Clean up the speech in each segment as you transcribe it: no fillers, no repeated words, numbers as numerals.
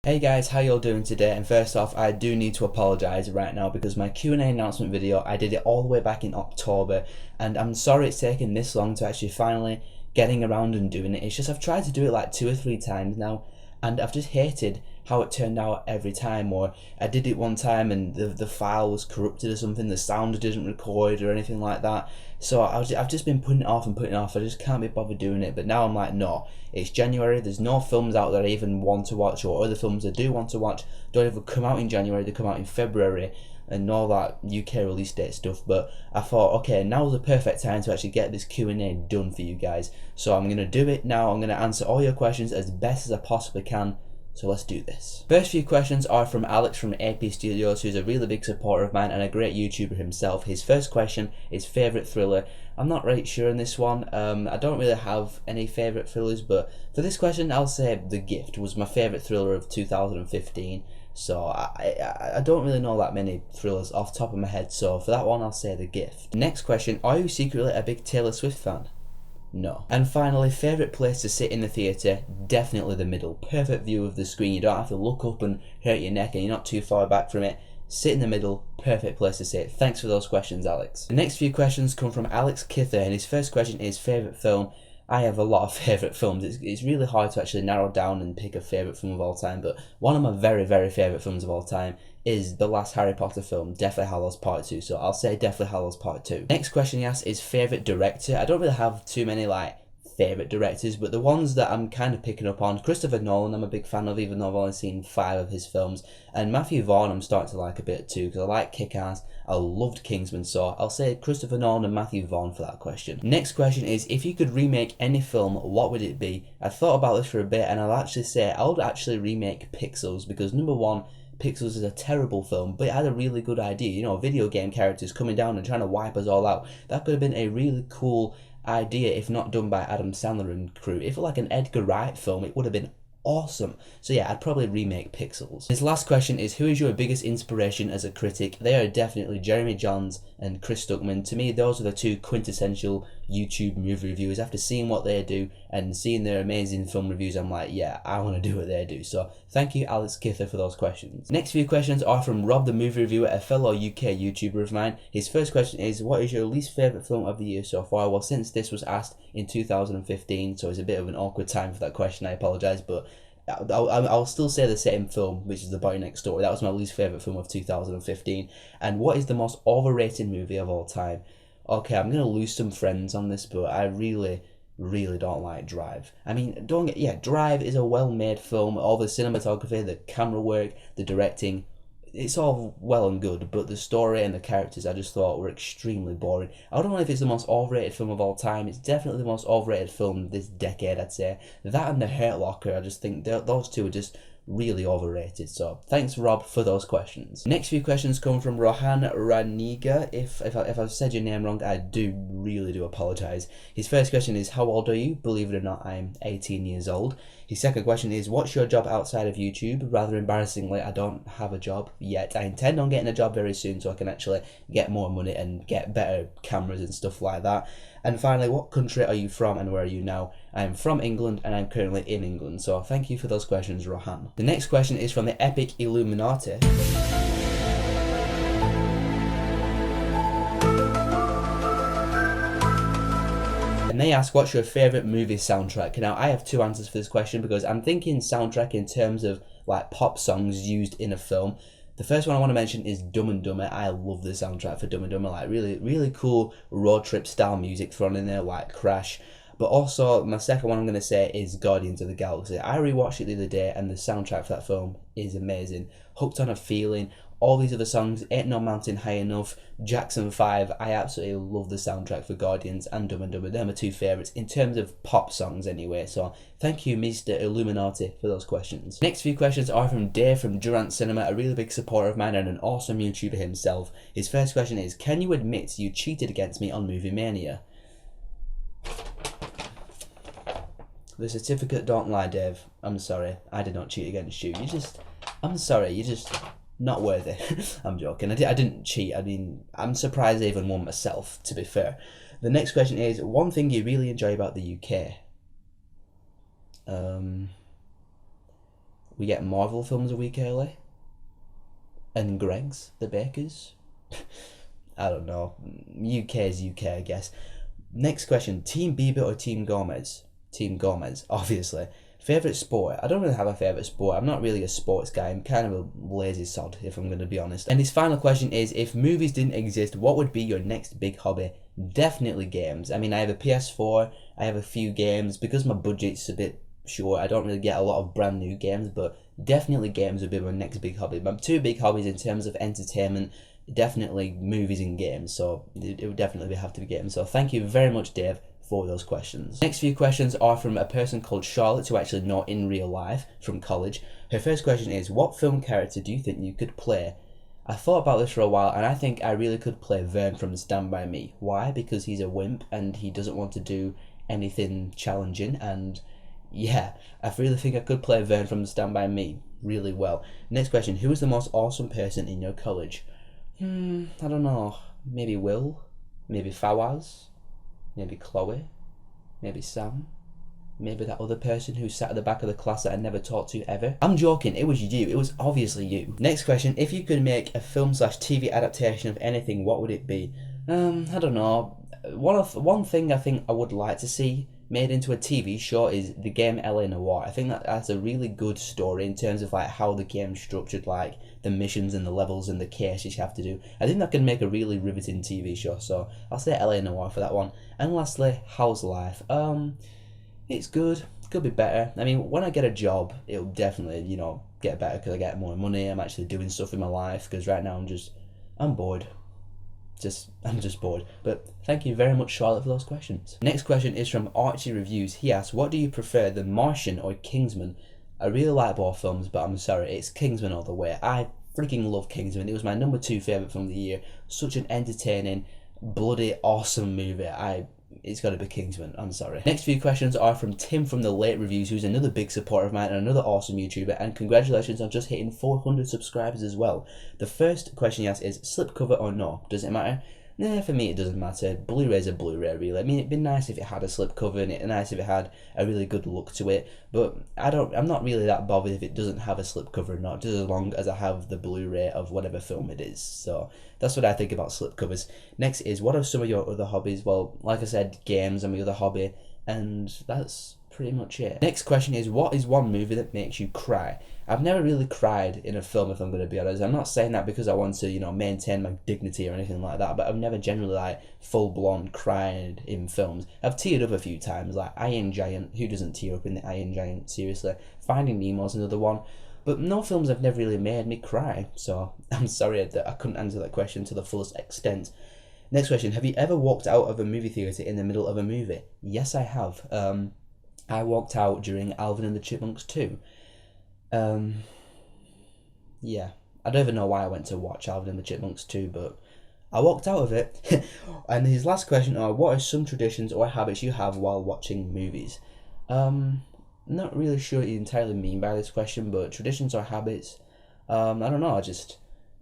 Hey guys, how y'all doing today? And first off, I do need to apologise right now because my Q&A announcement video, I did it all the way back in October, and I'm sorry it's taken this long to actually finally getting around and doing it. It's just I've tried to do it like 2 or 3 times now, and I've just hated how it turned out every time. Or I did it one time and the file was corrupted or something, the sound didn't record or anything like that. So I've just been putting it off and putting it off. I just can't be bothered doing it. But now I'm like, no, it's January. There's no films out that I even want to watch, or other films I do want to watch don't even come out in January. They come out in February and all that UK release date stuff. But I thought, okay, now's the perfect time to actually get this Q&A done for you guys. So I'm gonna do it now. I'm gonna answer all your questions as best as I possibly can. So let's do this. First few questions are from Alex from AP Studios, who's a really big supporter of mine and a great YouTuber himself. His first question is favourite thriller. I'm not right sure on this one. I don't really have any favourite thrillers, but for this question I'll say The Gift was my favourite thriller of 2015. So I don't really know that many thrillers off the top of my head, so for that one I'll say The Gift. Next question, are you secretly a big Taylor Swift fan? No. And finally, favourite place to sit in the theatre? Definitely the middle. Perfect view of the screen. You don't have to look up and hurt your neck and you're not too far back from it. Sit in the middle. Perfect place to sit. Thanks for those questions, Alex. The next few questions come from Alex Kither, and his first question is favourite film. I have a lot of favourite films. It's really hard to actually narrow down and pick a favourite film of all time, but one of my very, very favourite films of all time is the last Harry Potter film, Deathly Hallows Part 2, so I'll say Deathly Hallows Part 2. Next question he asks is favourite director. I don't really have too many favourite directors, but the ones that I'm kind of picking up on, Christopher Nolan I'm a big fan of, even though I've only seen 5 of his films, and Matthew Vaughn I'm starting to like a bit too, because I like Kick-Ass, I loved Kingsman, so I'll say Christopher Nolan and Matthew Vaughn for that question. Next question is, if you could remake any film, what would it be? I thought about this for a bit, and I'll actually say I would actually remake Pixels, because number one, Pixels is a terrible film, but it had a really good idea. You know, video game characters coming down and trying to wipe us all out. That could have been a really cool idea if not done by Adam Sandler and crew. If like an Edgar Wright film, it would have been awesome. So yeah, I'd probably remake Pixels. His last question is, who is your biggest inspiration as a critic? They are definitely Jeremy Johns and Chris Stuckman. To me, those are the 2 quintessential YouTube movie reviewers. After seeing what they do and seeing their amazing film reviews, I'm like, yeah, I want to do what they do. So thank you, Alex Kither, for those questions. Next few questions are from Rob the Movie Reviewer, a fellow UK YouTuber of mine. His first question is, what is your least favourite film of the year so far? Well, since this was asked in 2015, so it's a bit of an awkward time for that question, I apologise, but I'll still say the same film, which is The Boy Next Door. That was my least favourite film of 2015. And what is the most overrated movie of all time? Okay, I'm going to lose some friends on this, but I really don't like Drive. I mean, Drive is a well-made film. All the cinematography, the camera work, the directing, it's all well and good, but the story and the characters I just thought were extremely boring. I don't know if it's the most overrated film of all time. It's definitely the most overrated film this decade, I'd say. That and The Hurt Locker, I just think those 2 are just really overrated. So thanks, Rob, for those questions. Next few questions come from Rohan Raniga. If I've said your name wrong, I really do apologise. His first question is, how old are you? Believe it or not, I'm 18 years old. His second question is, what's your job outside of YouTube? Rather embarrassingly, I don't have a job yet. I intend on getting a job very soon so I can actually get more money and get better cameras and stuff like that. And finally, what country are you from and where are you now? I'm from England and I'm currently in England. So thank you for those questions, Rohan. The next question is from the Epic Illuminati. And they ask, what's your favourite movie soundtrack? Now, I have 2 answers for this question because I'm thinking soundtrack in terms of like pop songs used in a film. The first one I want to mention is Dumb and Dumber. I love the soundtrack for Dumb and Dumber, like really cool road trip style music thrown in there, like Crash. But also, my second one I'm going to say is Guardians of the Galaxy. I rewatched it the other day and the soundtrack for that film is amazing. Hooked on a Feeling, all these other songs, Ain't No Mountain High Enough, Jackson 5. I absolutely love the soundtrack for Guardians and Dumb and Dumber. They're my 2 favourites in terms of pop songs anyway. So thank you, Mr. Illuminati, for those questions. Next few questions are from Dave from Durant Cinema, a really big supporter of mine and an awesome YouTuber himself. His first question is, can you admit you cheated against me on Movie Mania? The certificate don't lie, Dave. I'm sorry. I did not cheat against you. I'm sorry. You're just not worthy. I'm joking. I didn't cheat. I mean, I'm surprised I even won myself, to be fair. The next question is, one thing you really enjoy about the UK? we get Marvel films a week early. And Greg's, the bakers. I don't know. UK is UK, I guess. Next question, Team Bieber or Team Gomez? Team Gomez, obviously. Favourite sport? I don't really have a favourite sport. I'm not really a sports guy. I'm kind of a lazy sod, if I'm going to be honest. And his final question is, if movies didn't exist, what would be your next big hobby? Definitely games. I mean, I have a PS4, I have a few games. Because my budget's a bit short, I don't really get a lot of brand new games, but definitely games would be my next big hobby. My two big hobbies in terms of entertainment, definitely movies and games, so it would definitely have to be games. So thank you very much, Dave, for those questions. Next few questions are from a person called Charlotte, who actually know in real life from college. Her first question is, what film character do you think you could play? I thought about this for a while, and I think I really could play Vern from Stand By Me. Why? Because he's a wimp and he doesn't want to do anything challenging, and yeah, I really think I could play Vern from Stand By Me really well. Next question, who is the most awesome person in your college? I don't know. Maybe Will? Maybe Fawaz? Maybe Chloe? Maybe Sam? Maybe that other person who sat at the back of the class that I never talked to ever? I'm joking, it was you. It was obviously you. Next question, if you could make a film/TV adaptation of anything, what would it be? I don't know. One thing I think I would like to see made into a TV show is the game LA Noire. I think that's a really good story in terms of like how the game's structured, like the missions and the levels and the cases you have to do. I think that can make a really riveting TV show, so I'll say LA Noire for that one. And lastly, how's life? It's good. Could be better. I mean, when I get a job, it'll definitely, get better because I get more money. I'm actually doing stuff in my life, because right now I'm bored. I'm just bored. But thank you very much, Charlotte, for those questions. Next question is from Archie Reviews. He asks, what do you prefer, The Martian or Kingsman? I really like both films, but I'm sorry, it's Kingsman all the way. I freaking love Kingsman. It was my number 2 favourite film of the year. Such an entertaining, bloody awesome movie. It's got to be Kingsman, I'm sorry. Next few questions are from Tim from The Late Reviews, who's another big supporter of mine and another awesome YouTuber, and congratulations on just hitting 400 subscribers as well. The first question he asks is, slipcover or no? Does it matter? Nah, for me it doesn't matter. Blu-ray's a Blu-ray, really. I mean, it'd be nice if it had a slipcover and it'd be nice if it had a really good look to it, but I'm not really that bothered if it doesn't have a slipcover or not, just as long as I have the Blu-ray of whatever film it is. So that's what I think about slipcovers. Next is, what are some of your other hobbies? Well, like I said, games are my other hobby, and that's pretty much it. Next question is, what is one movie that makes you cry? I've never really cried in a film, if I'm going to be honest. I'm not saying that because I want to, maintain my dignity or anything like that, but I've never generally, full-blown cried in films. I've teared up a few times, like Iron Giant. Who doesn't tear up in the Iron Giant, seriously? Finding Nemo's another one. But no films have never really made me cry, so I'm sorry that I couldn't answer that question to the fullest extent. Next question, have you ever walked out of a movie theatre in the middle of a movie? Yes, I have. I walked out during Alvin and the Chipmunks 2. Yeah, I don't even know why I went to watch Alvin and the Chipmunks 2, but I walked out of it. And his last question are, what are some traditions or habits you have while watching movies? Not really sure what you entirely mean by this question, but traditions or habits, I don't know,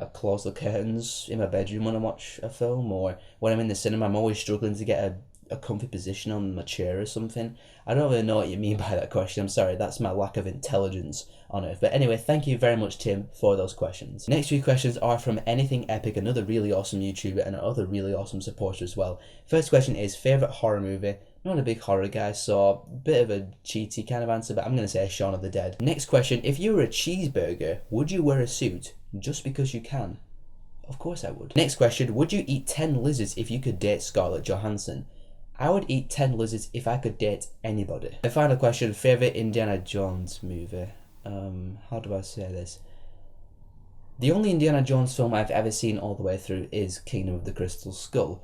I close the curtains in my bedroom when I watch a film, or when I'm in the cinema, I'm always struggling to get a comfy position on my chair or something. I don't really know what you mean by that question. I'm sorry, that's my lack of intelligence on it. But anyway, thank you very much, Tim, for those questions. Next few questions are from Anything Epic, another really awesome YouTuber and another really awesome supporter as well. First question is, favourite horror movie? I'm not a big horror guy, so a bit of a cheaty kind of answer, but I'm going to say Shaun of the Dead. Next question, if you were a cheeseburger, would you wear a suit just because you can? Of course I would. Next question, would you eat 10 lizards if you could date Scarlett Johansson? I would eat 10 lizards if I could date anybody. The final question, favourite Indiana Jones movie? How do I say this? The only Indiana Jones film I've ever seen all the way through is Kingdom of the Crystal Skull.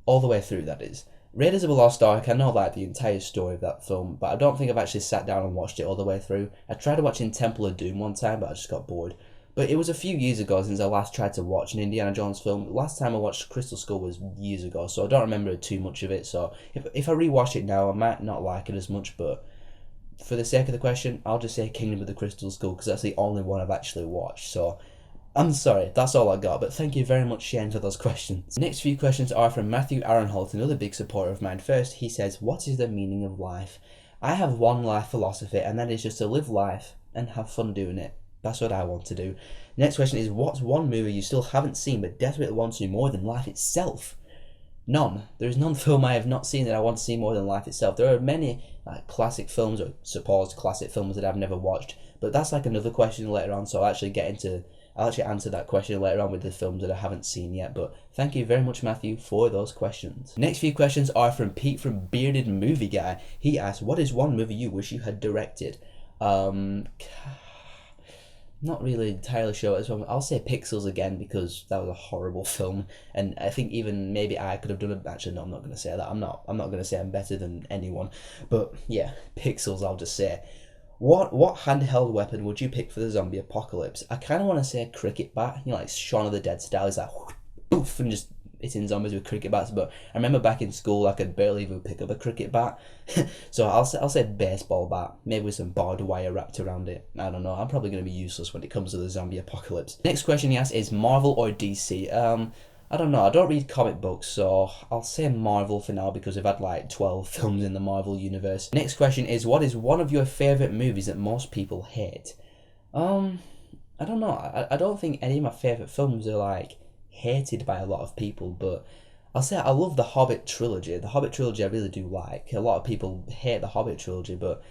All the way through, that is. Raiders of the Lost Ark, I know the entire story of that film, but I don't think I've actually sat down and watched it all the way through. I tried watching Temple of Doom one time, but I just got bored. But it was a few years ago since I last tried to watch an Indiana Jones film. Last time I watched Crystal Skull was years ago, so I don't remember too much of it. So if I rewatch it now, I might not like it as much, but for the sake of the question, I'll just say Kingdom of the Crystal Skull, because that's the only one I've actually watched. So I'm sorry, that's all I got, but thank you very much, Shane, for those questions. Next few questions are from Matthew Aronholt, another big supporter of mine. First, he says, what is the meaning of life? I have one life philosophy, and that is just to live life and have fun doing it. That's what I want to do. Next question is, what's one movie you still haven't seen but desperately want to more than life itself? None. There is none film I have not seen that I want to see more than life itself. There are many classic films or supposed classic films that I've never watched, but that's like another question later on, so I'll actually answer that question later on with the films that I haven't seen yet. But thank you very much, Matthew, for those questions. Next few questions are from Pete from Bearded Movie Guy. He asked, what is one movie you wish you had directed? Not really entirely sure as well. I'll say Pixels again because that was a horrible film, and I think even maybe I could have done it. Actually, no, I'm not going to say that. I'm not going to say I'm better than anyone. But yeah, Pixels. I'll just say. What handheld weapon would you pick for the zombie apocalypse? I kind of want to say cricket bat. You know, like Shaun of the Dead style. Is like poof and just hitting zombies with cricket bats. But I remember back in school I could barely even pick up a cricket bat. So I'll say baseball bat, maybe with some barbed wire wrapped around it. I don't know. I'm probably going to be useless when it comes to the zombie apocalypse. Next question he asks is Marvel or DC? I don't know. I don't read comic books, so I'll say Marvel for now because we've had like 12 films in the Marvel universe. Next question is, what is one of your favourite movies that most people hate? I don't know. I don't think any of my favourite films are like hated by a lot of people, but I'll say I love the Hobbit trilogy. The Hobbit trilogy I really do like. A lot of people hate the Hobbit trilogy, but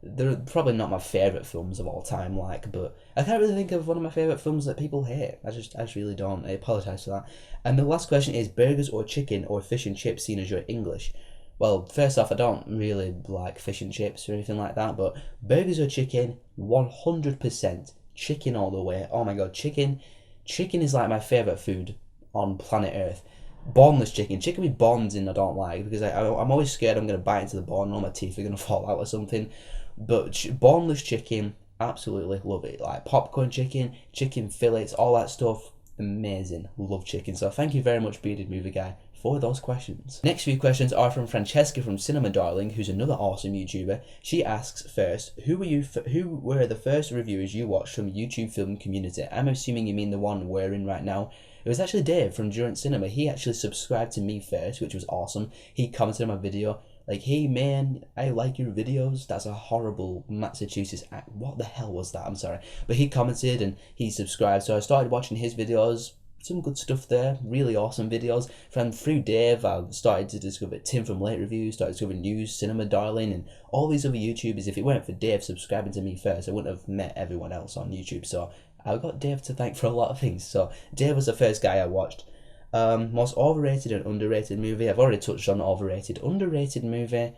they're probably not my favourite films of all time, but I can't really think of one of my favourite films that people hate. I just really don't. I apologise for that. And the last question is burgers or chicken or fish and chips, seeing as you're English. Well, first off, I don't really like fish and chips or anything like that, but burgers or chicken, 100%. Chicken all the way. Oh my god, chicken is like my favourite food on planet Earth. Boneless chicken with bones in I don't like, because I'm always scared I'm going to bite into the bone and all my teeth are going to fall out or something. But boneless chicken, absolutely love it. Like popcorn chicken, chicken fillets, all that stuff, amazing. Love chicken. So thank you very much, Bearded Movie Guy, for those questions. Next few questions are from Francesca from Cinema Darling, who's another awesome YouTuber. She asks first, who were the first reviewers you watched from YouTube film community? I'm assuming you mean the one we're in right now. It was actually Dave from Durant Cinema. He actually subscribed to me first, which was awesome. He commented on my video like, hey man, I like your videos. That's a horrible Massachusetts act. What the hell was that? I'm sorry. But he commented and he subscribed. So I started watching his videos. Some good stuff there. Really awesome videos. Through Dave, I started to discover Tim from Late Reviews, started discovering News, Cinema Darling, and all these other YouTubers. If it weren't for Dave subscribing to me first, I wouldn't have met everyone else on YouTube. So I've got Dave to thank for a lot of things. So Dave was the first guy I watched. Most overrated and underrated movie. I've already touched on overrated. Underrated movie.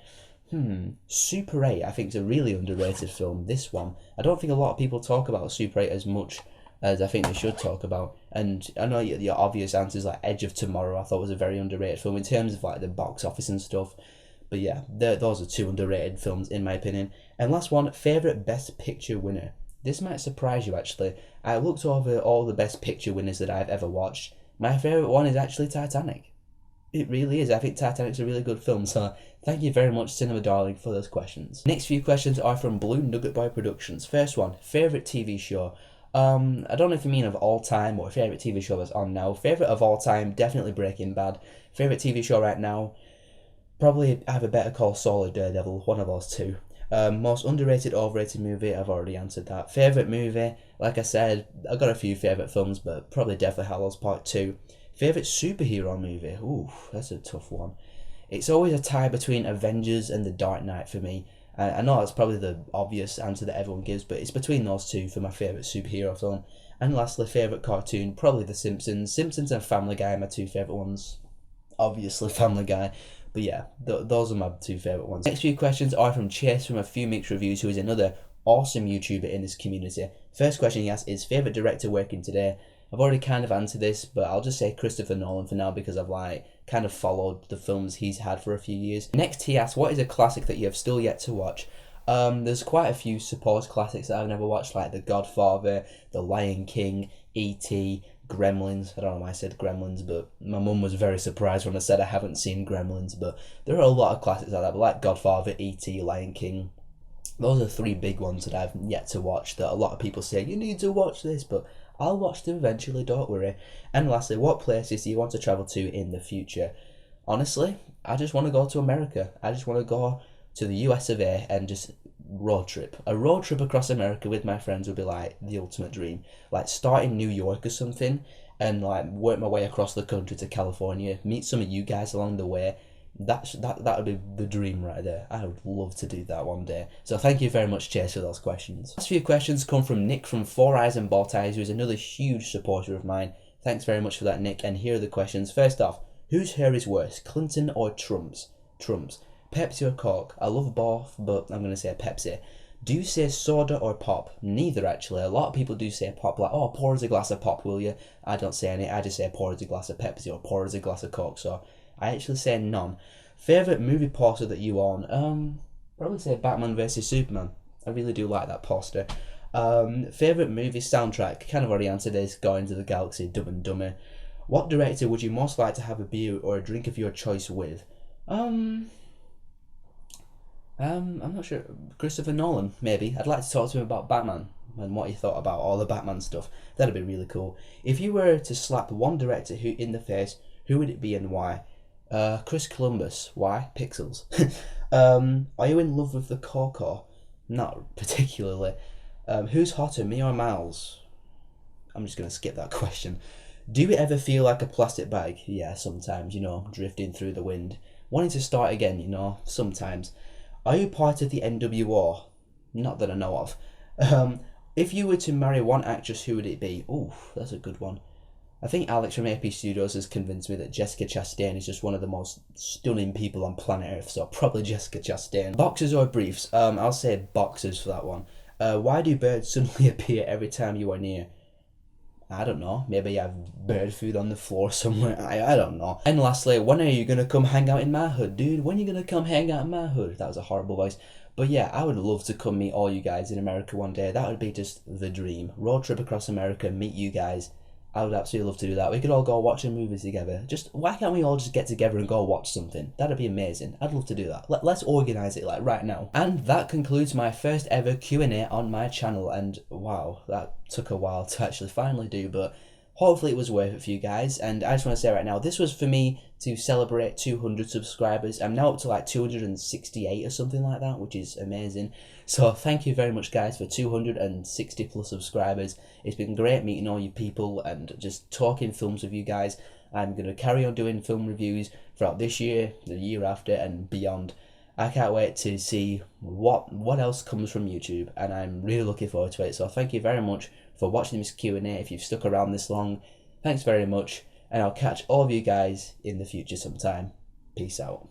Super 8. I think it's a really underrated film. This one. I don't think a lot of people talk about Super 8 as much as I think they should talk about. And I know your obvious answers like Edge of Tomorrow I thought was a very underrated film in terms of like the box office and stuff. But yeah, those are two underrated films in my opinion. And last one, favourite Best Picture winner. This might surprise you actually. I looked over all the Best Picture winners that I've ever watched. My favourite one is actually Titanic. It really is. I think Titanic's a really good film, so thank you very much, Cinema Darling, for those questions. Next few questions are from Blue Nugget Boy Productions. First one, favourite TV show. I don't know if you mean of all time or favourite TV show that's on now. Favourite of all time, definitely Breaking Bad. Favourite TV show right now, probably either Better Call Saul or Daredevil, one of those two. Most underrated, overrated movie, I've already answered that. Favourite movie, like I said, I've got a few favourite films, but probably Deathly Hallows Part 2. Favourite superhero movie, ooh, that's a tough one. It's always a tie between Avengers and The Dark Knight for me. I know that's probably the obvious answer that everyone gives, but it's between those two for my favourite superhero film. And lastly, favourite cartoon, probably The Simpsons. Simpsons and Family Guy are my two favourite ones. Obviously Family Guy. But yeah, those are my two favourite ones. Next few questions are from Chase from A Few Mixed Reviews, who is another awesome YouTuber in this community. First question he asks is, favourite director working today? I've already kind of answered this, but I'll just say Christopher Nolan for now because I've kind of followed the films he's had for a few years. Next he asks, what is a classic that you have still yet to watch? There's quite a few supposed classics that I've never watched, like The Godfather, The Lion King, E.T., Gremlins. I don't know why I said Gremlins, but my mum was very surprised when I said I haven't seen Gremlins, but there are a lot of classics like that, but like Godfather, E.T., Lion King. Those are three big ones that I've yet to watch that a lot of people say, you need to watch this, but I'll watch them eventually, don't worry. And lastly, what places do you want to travel to in the future? Honestly, I just want to go to America. I just want to go to the US of A and just road trip. A road trip across America with my friends would be like the ultimate dream. Like start in New York or something and like work my way across the country to California, meet some of you guys along the way. That would be the dream right there. I would love to do that one day. So thank you very much, Chase, for those questions. Last few questions come from Nick from Four Eyes and Ball Ties, who is another huge supporter of mine. Thanks very much for that, Nick. And here are the questions. First off, whose hair is worse, Clinton or Trump's? Trump's. Pepsi or Coke? I love both, but I'm going to say Pepsi. Do you say soda or pop? Neither, actually. A lot of people do say pop, like, oh, pour us a glass of pop, will you? I don't say any. I just say pour us a glass of Pepsi or pour us a glass of Coke. So I actually say none. Favourite movie poster that you own? Probably say Batman vs Superman. I really do like that poster. Favourite movie soundtrack? Kind of already answered this. Guardians of the Galaxy, Dumb and Dumber. What director would you most like to have a beer or a drink of your choice with? I'm not sure. Christopher Nolan, maybe. I'd like to talk to him about Batman and what he thought about all the Batman stuff. That'd be really cool. If you were to slap one director in the face, who would it be and why? Chris Columbus. Why? Pixels. Are you in love with the Coco? Not particularly. Who's hotter, me or Miles? I'm just going to skip that question. Do you ever feel like a plastic bag? Yeah, sometimes, drifting through the wind. Wanting to start again, sometimes. Are you part of the NWO? Not that I know of. If you were to marry one actress, who would it be? Ooh, that's a good one. I think Alex from AP Studios has convinced me that Jessica Chastain is just one of the most stunning people on planet Earth, so probably Jessica Chastain. Boxers or briefs? I'll say boxers for that one. Why do birds suddenly appear every time you are near? I don't know. Maybe you have bird food on the floor somewhere. I don't know. And lastly, when are you going to come hang out in my hood, dude? When are you going to come hang out in my hood? That was a horrible voice. But yeah, I would love to come meet all you guys in America one day. That would be just the dream. Road trip across America, meet you guys. I would absolutely love to do that. We could all go watch a movie together. Just, why can't we all just get together and go watch something? That'd be amazing. I'd love to do that. Let's organise it, like, right now. And that concludes my first ever Q&A on my channel. And wow, that took a while to actually finally do, but hopefully it was worth it for you guys. And I just want to say right now, this was for me to celebrate 200 subscribers. I'm now up to like 268 or something like that, which is amazing. So thank you very much, guys, for 260 plus subscribers. It's been great meeting all you people and just talking films with you guys. I'm going to carry on doing film reviews throughout this year, the year after, and beyond. I can't wait to see what else comes from YouTube, and I'm really looking forward to it. So thank you very much for watching this Q&A. If you've stuck around this long, thanks very much, and I'll catch all of you guys in the future sometime. Peace out.